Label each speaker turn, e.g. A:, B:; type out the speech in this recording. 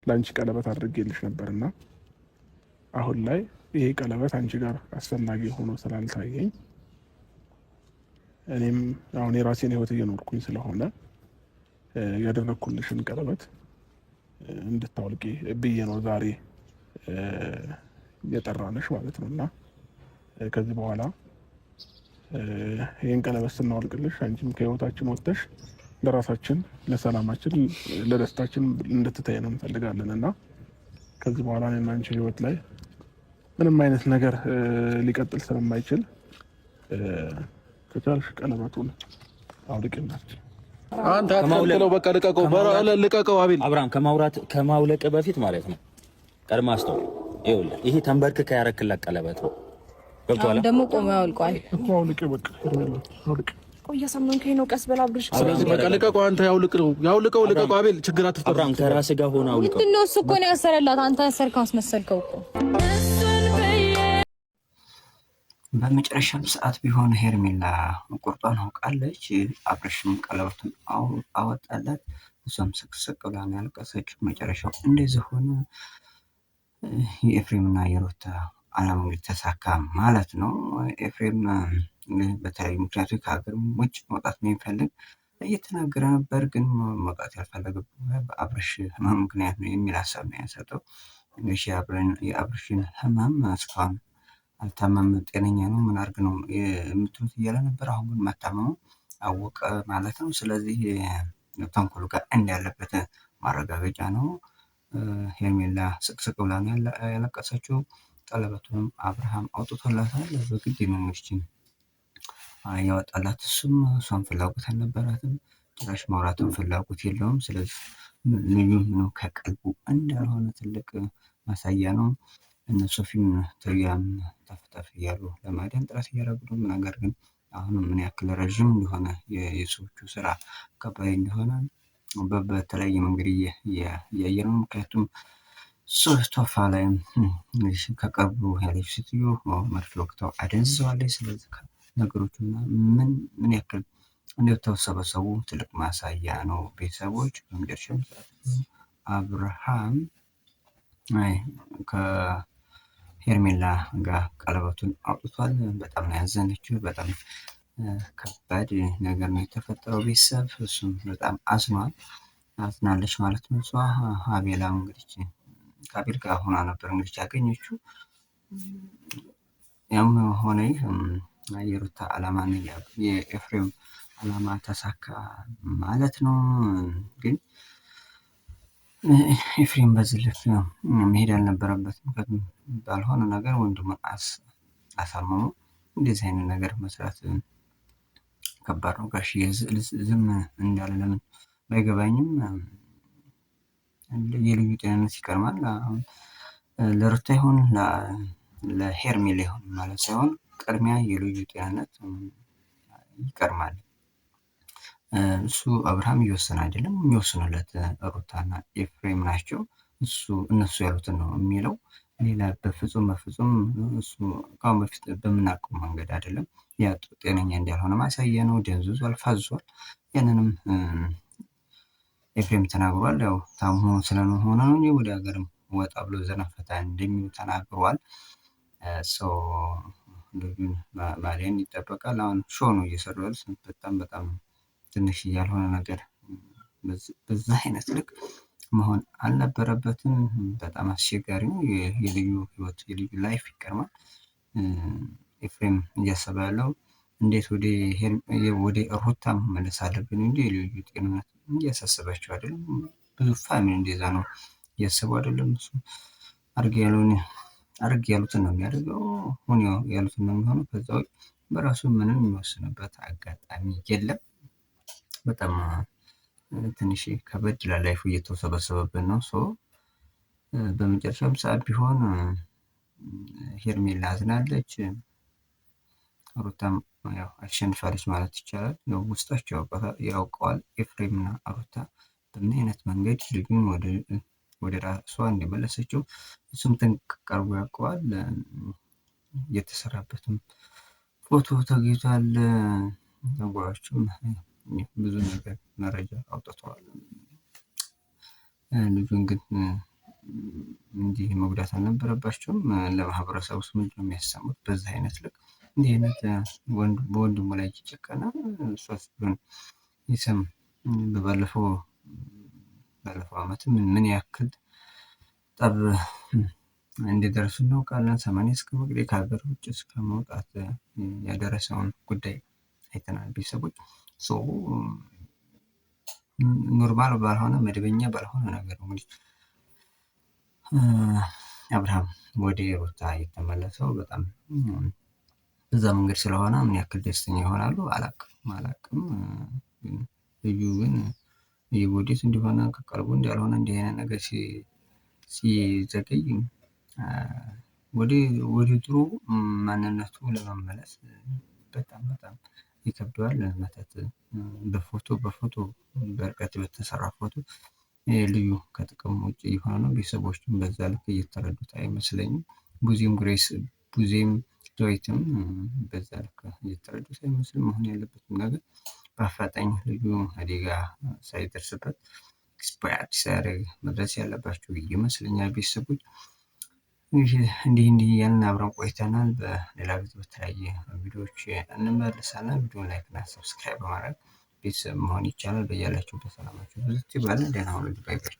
A: ላንቺ ቀለበት አድርጌልሽ ነበርና አሁን ላይ ይሄ ቀለበት አንቺ ጋር አስፈላጊ ሆኖ ስላልታየኝ እኔም አሁን የራሴን ህይወት እየኖርኩኝ ስለሆነ ያደረኩልሽን ቀለበት እንድታወልቂ ብዬ ነው ዛሬ የጠራንሽ ማለት ነው። እና ከዚህ በኋላ ይህን ቀለበት ስናወልቅልሽ አንቺም ከህይወታችን ወጥተሽ ለራሳችን፣ ለሰላማችን፣ ለደስታችን እንድትተይን እንፈልጋለን እና ከዚህ በኋላ እኔና አንቺ ህይወት ላይ ምንም አይነት ነገር ሊቀጥል ስለማይችል ከቻልሽ ቀለበቱን አውልቅላችሁ።
B: አንተ አትከልክለው፣ በቃ ልቀቀው። አቤል
C: አብርሃም ከማውለቅ በፊት ማለት ነው ቀድማ አስተው ይኸውልህ፣ ይሄ ተንበርክከ ያረክላት ቀለበት ነው። ገብቶሃል?
D: ደግሞ ቆሞ ያውልቀዋል
A: እኮ አውልቅ፣ በቃ አውልቅ።
D: ቆይ እያሰማንከኝ ነው። ቀስ በላ ብርሽ።
B: ስለዚህ በቃ ልቀቀው፣ አንተ ያውልቀው። አቤል ችግር አትፍጠር።
C: አብርሃም ከራስህ ጋር ሆነ አውልቀው።
D: ምንድን ነው እሱ እኮ ነው ያሰረላት፣ አንተ ያሰርከው አስመሰልከው እኮ።
E: በመጨረሻም ሰዓት ቢሆን ሄርሜላ ቁርጧን አውቃለች። አብርሽም ቀለበቱን አወጣላት። እሷም ስቅስቅ ብላ ነው ያለቀሰችው። መጨረሻው እንደዚህ ሆነ። የኤፍሬምና የሩታ አላማ ተሳካ ማለት ነው። ኤፍሬም በተለያዩ ምክንያቶች ከሀገር ውጭ መውጣት ነው የሚፈልግ እየተናገረ ነበር። ግን መውጣት ያልፈለገው በአብርሽ ህመም ምክንያት ነው የሚል ሀሳብ ነው ያሰጠው። የአብርሽን ህመም እስካሁን አልታመም፣ ጤነኛ ነው፣ ምን አድርግ ነው የምትሉት እያለ ነበር። አሁን ግን መታመሙ አወቀ ማለት ነው። ስለዚህ ተንኮሉ ጋር እንዳለበት ማረጋገጫ ነው። ሄርሜላ ስቅስቅ ብላ ነው ያለቀሰችው። ቀለበቱንም አብርሃም አውጥቶላታል። በግድ ነው እንግዲህ ያወጣላት። እሷን ፍላጎት አልነበራትም፣ ጭራሽ ማውራትን ፍላጎት የለውም። ስለዚህ ልዩ ነው ከቀልቡ እንዳልሆነ ትልቅ ማሳያ ነው። እነ ሶፊም ተያም ተፍተፍ እያሉ ለማዳን ጥረት እያደረጉ ነው። ነገር ግን አሁንም ምን ያክል ረዥም እንደሆነ የሰዎቹ ስራ ከባድ እንደሆነ በተለያየ መንገድ እያየ ነው። ምክንያቱም ሶፋ ላይ ከቀብሩ ያለች ሴትዮ መርፌ ወቅተው አደንዝዘዋለች። ስለዚህ ነገሮቹ ምን ያክል እንደተሰበሰቡ ትልቅ ማሳያ ነው። ቤተሰቦች በመጨረሻም አብርሃም ከሄርሜላ ጋር ቀለበቱን አውጥቷል። በጣም ነው ያዘነችው። በጣም ከባድ ነገር ነው የተፈጠረው። ቤተሰብ እሱም በጣም አዝናለች ማለት ነው። እሷ አቤላም እንግዲህ ከአቤል ጋር ሆና ነበር እንግዲህ ያገኘችው። ያም ሆነ የሩታ አላማ የኤፍሬም አላማ ተሳካ ማለት ነው። ግን ኤፍሬም በዚህ ልክ መሄድ አልነበረበትም። ምክንያቱም ባልሆነ ነገር ወንድሙን አሳመሙ። እንደዚህ አይነት ነገር መስራት ከባድ ነው። ጋሽ ዝም እንዳለ ለምን ባይገባኝም የልዩ ጤንነት ይቀርማል። ለሩታ ይሁን ለሄርሜላ ይሁን ማለት ሳይሆን ቅድሚያ የልዩ ጤንነት ይቀርማል። እሱ አብርሃም እየወሰነ አይደለም፣ የሚወስኑለት ሩታና ኤፍሬም ናቸው። እነሱ ያሉትን ነው የሚለው። ሌላ በፍጹም እሱ ከአሁን በፊት በምናውቀው መንገድ አይደለም። ያ ጤነኛ እንዳልሆነ ማሳያ ነው። ደንዝዟል፣ ፋዟል። ያንንም ኤፍሬም ተናግሯል። ያው ታሞ ስለሆነ ነው እንጂ ወደ ሀገርም ወጣ ብሎ ዘና ፈታ እንደሚሉ ተናግሯል። ልጁን ማዳን ይጠበቃል። አሁን ሾው ነው እየሰሩ ያሉት። በጣም ትንሽ ያልሆነ ነገር በዛ አይነት ልክ መሆን አልነበረበትም። በጣም አስቸጋሪ ነው። የልዩ ህይወት የልዩ ላይፍ ይቀርማል። ኤፍሬም እያሰበ ያለው እንዴት ወደ ሩታ መመለስ አለብን እንጂ የልዩ ጤንነት እያሳሰባቸው አይደለም። ብዙ ፋሚሊ እንደዛ ነው እያሰቡ አይደለም። እሱ አርግ ያሉትን ነው የሚያደርገው፣ ሆኖ ያሉትን ነው የሚሆነው። ከዛ ውጭ በራሱ ምንም የሚወስንበት አጋጣሚ የለም። በጣም ትንሽ ከበድ ላይፉ እየተሰበሰበብን ነው። በመጨረሻም ሰዓት ቢሆን ሄርሜላ አዝናለች፣ ሩታም ያው አሸንፋለች ማለት ይቻላል። ውስጣቸው ያውቀዋል ኤፍሬምና ሩታ በምን አይነት መንገድ ልጁን ወደ ራሷ እንደመለሰችው እሱም ጥንቅቅ አድርጎ ያውቀዋል። የተሰራበትም ፎቶ ተገኝቷል። ተጓዦችም ብዙ ነገር መረጃ አውጥተዋል። ልጁን ግን እንዲህ መጉዳት አልነበረባቸውም። ለማህበረሰቡ ምንድን ነው የሚያሰሙት? በዛ አይነት ልክ እንዲህ አይነት በወንድሙ ላይ እየጨከነ ሶስት ቢሆን ይስም ባለፈው ዓመት ምን ያክል ጠብ እንደደረሱ እናውቃለን። 80 እስከ መግደል ከሀገር ውጭ እስከ መውጣት ያደረሰውን ጉዳይ አይተናል። ቤተሰቦች ኖርማል ባልሆነ መደበኛ ባልሆነ ነገር ነው እንግዲህ አብርሃም ወደ ሩታ የተመለሰው። በጣም በዛ መንገድ ስለሆነ ምን ያክል ደስተኛ ይሆናሉ አላቅም። ልጁ ግን ወዴት እንደሆነ ከቀልቡ እንዳልሆነ እንዲህ አይነት ነገር ሲዘገይ ወደ ድሮ ማንነቱ ለመመለስ በጣም ይከብደዋል። መተት በፎቶ በርቀት በተሰራ ፎቶ ልዩ ከጥቅም ውጭ የሆነ ነው። ቤተሰቦችም በዛ ልክ እየተረዱት አይመስለኝም። ቡዜም ዳዊትም በዛ ልክ እየተረዱት አይመስልም። መሆን ያለበትም ነገር በአፋጣኝ ልዩ አደጋ ሳይደርስበት ኤክስፓየርድ ሳያደርግ መድረስ ያለባቸው ይመስለኛል። ቤተሰቦች እንዲህ እያልን አብረን ቆይተናል። በሌላ ጊዜ በተለያየ ቪዲዮዎች እንመለሳለን። ቪዲዮ ላይክ እና ሰብስክራይብ በማድረግ ቤተሰብ መሆን ይቻላል። በያላችሁበት ሰላማችሁ ብዙ ይባላል። ደህና ሁኑ። ባይ ባይ።